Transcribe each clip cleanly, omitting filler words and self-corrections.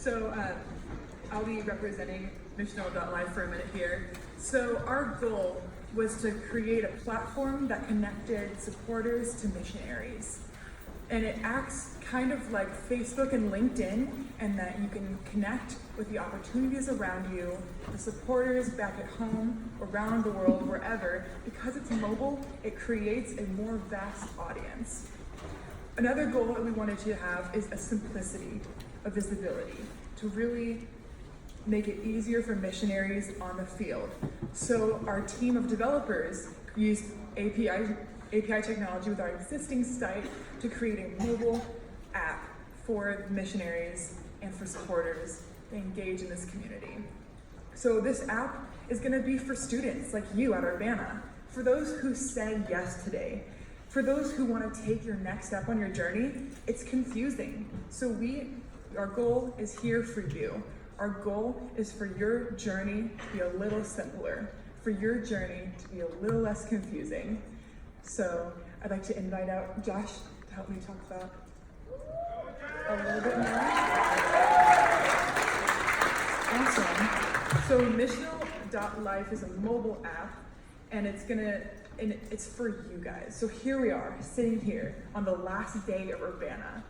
So I'll be representing Missional.life for a minute here. So our goal was to create a platform that connected supporters to missionaries. And it acts kind of like Facebook and LinkedIn, and that you can connect with the opportunities around you, the supporters back at home, around the world, wherever. Because it's mobile, it creates a more vast audience. Another goal that we wanted to have is a simplicity, a visibility, to really make it easier for missionaries on the field. So our team of developers used API technology with our existing site to create a mobile app for missionaries and for supporters to engage in this community. So this app is going to be for students like you at Urbana, for those who said yes today, for those who want to take your next step on your journey. It's confusing. So our goal is here for you. Our goal is for your journey to be a little simpler, for your journey to be a little less confusing. So I'd like to invite out Josh to help me talk about a little bit more. Awesome. So Missional.life is a mobile app, and it's for you guys. So here we are, sitting here on the last day of Urbana.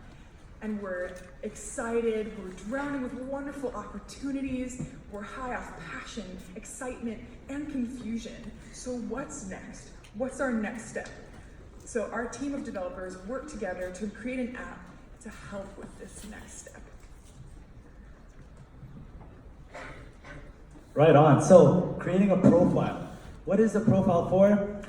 And we're excited, we're drowning with wonderful opportunities, we're high off passion, excitement, and confusion. So what's next? What's our next step? So our team of developers work together to create an app to help with this next step. Right on. So creating a profile. What is a profile for?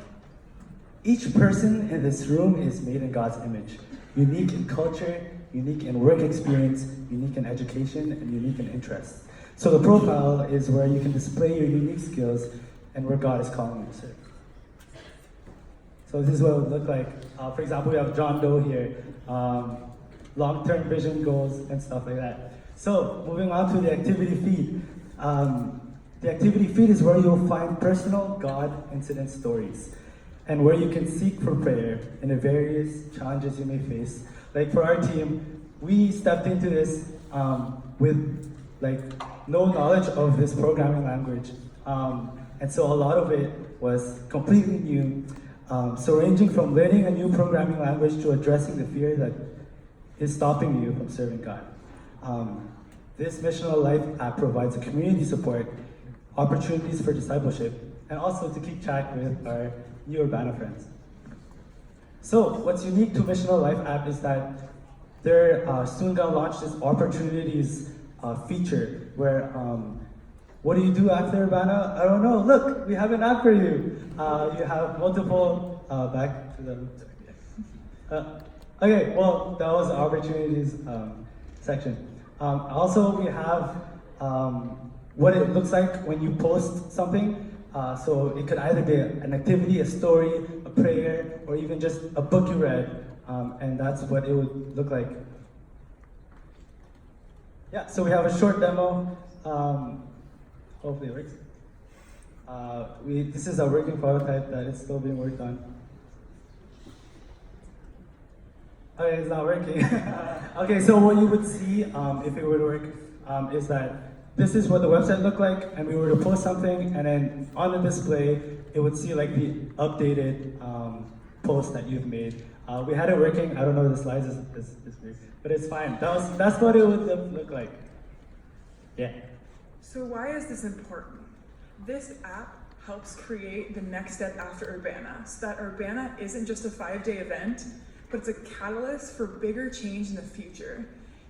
Each person in this room is made in God's image, unique in culture, unique in work experience, unique in education, and unique in interests. So the profile is where you can display your unique skills and where God is calling you to serve. So this is what it would look like. For example, we have John Doe here, long-term vision goals and stuff like that. So moving on to the activity feed. The activity feed is where you'll find personal God incident stories and where you can seek for prayer in the various challenges you may face. Like for our team, we stepped into this with no knowledge of this programming language. And so a lot of it was completely new. So ranging from learning a new programming language to addressing the fear that is stopping you from serving God. This Missional Life app provides a community support, opportunities for discipleship, and also to keep track with our new Urbana friends. So what's unique to Missional Life app is that they're soon going to launch this opportunities feature where what do you do after Urbana? I don't know. Look, we have an app for you. You have multiple, back to the, okay, well, that was the opportunities section. Also, we have what it looks like when you post something. So it could either be an activity, a story, a prayer, or even just a book you read. And that's what it would look like. Yeah, so we have a short demo. Hopefully it works. This is a working prototype that is still being worked on. Okay, it's not working. Okay, so what you would see if it would work is that this is what the website looked like, and we were to post something, and then on the display, it would see like the updated post that you've made. We had it working. I don't know if the slides is weird, but it's fine. That's what it would look like. Yeah. So why is this important? This app helps create the next step after Urbana, so that Urbana isn't just a 5-day event, but it's a catalyst for bigger change in the future.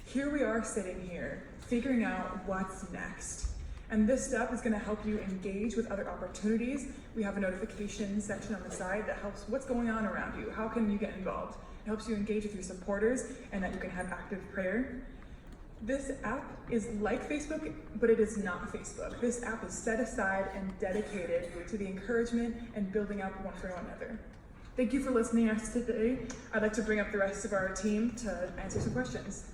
Here we are sitting here, figuring out what's next. And this step is gonna help you engage with other opportunities. We have a notification section on the side that helps what's going on around you. How can you get involved? It helps you engage with your supporters and that you can have active prayer. This app is like Facebook, but it is not Facebook. This app is set aside and dedicated to the encouragement and building up one for another. Thank you for listening to us today. I'd like to bring up the rest of our team to answer some questions.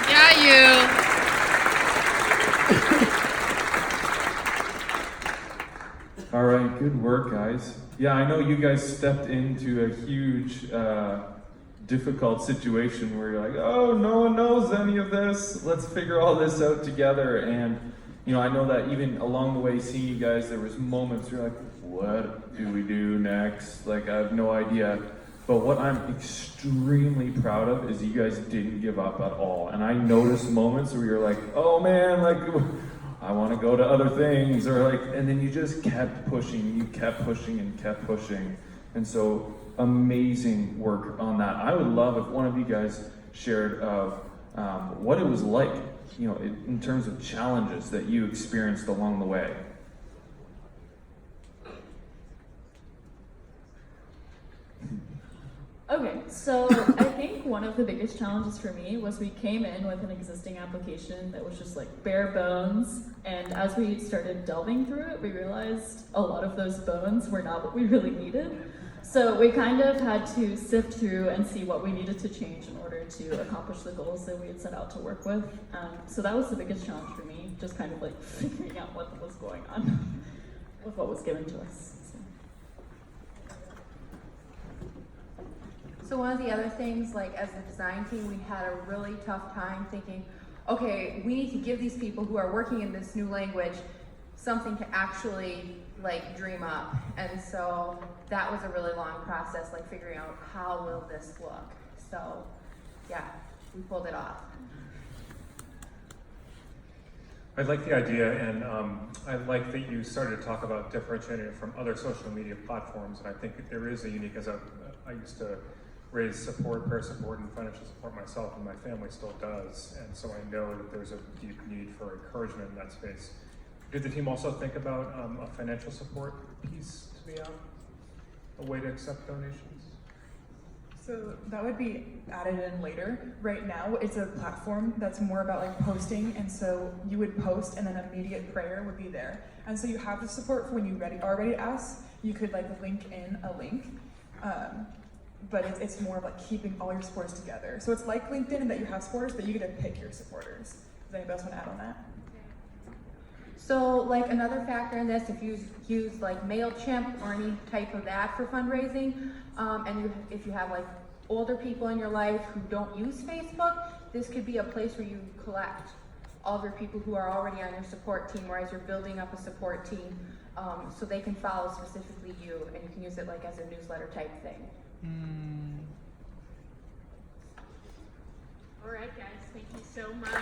Yeah, you. All right, good work, guys. Yeah, I know you guys stepped into a huge difficult situation where you're like, oh, no one knows any of this. Let's figure all this out together. And I know that even along the way, seeing you guys, there was moments where you're like, what do we do next? Like, I have no idea. But what I'm extremely proud of is you guys didn't give up at all. And I noticed moments where you're like, oh man, like, I want to go to other things, or like, and then you just kept pushing, you kept pushing and kept pushing. And so amazing work on that. I would love if one of you guys shared of what it was like, in terms of challenges that you experienced along the way. Okay, so I think one of the biggest challenges for me was we came in with an existing application that was just like bare bones, and as we started delving through it, we realized a lot of those bones were not what we really needed. So we kind of had to sift through and see what we needed to change in order to accomplish the goals that we had set out to work with. So that was the biggest challenge for me, just kind of like figuring out what was going on with what was given to us. So one of the other things, like as a design team, we had a really tough time thinking, okay, we need to give these people who are working in this new language something to actually like dream up. And so that was a really long process, like figuring out how will this look. So yeah, we pulled it off. I like the idea, and I like that you started to talk about differentiating it from other social media platforms. And I think that there is a unique, I used to raise support, prayer support, and financial support myself, and my family still does. And so I know that there's a deep need for encouragement in that space. Did the team also think about a financial support piece to be out? A way to accept donations? So that would be added in later. Right now, it's a platform that's more about like posting, and so you would post and then immediate prayer would be there. And so you have the support for when you are ready to ask. You could like link in a link. But it's more of like keeping all your supporters together. So it's like LinkedIn in that you have supporters, but you get to pick your supporters. Does anybody else want to add on that? So like another factor in this, if you use like MailChimp or any type of that for fundraising, if you have like older people in your life who don't use Facebook, this could be a place where you collect all of your people who are already on your support team, or as you're building up a support team, so they can follow specifically you, and you can use it like as a newsletter type thing. All right, guys, thank you so much.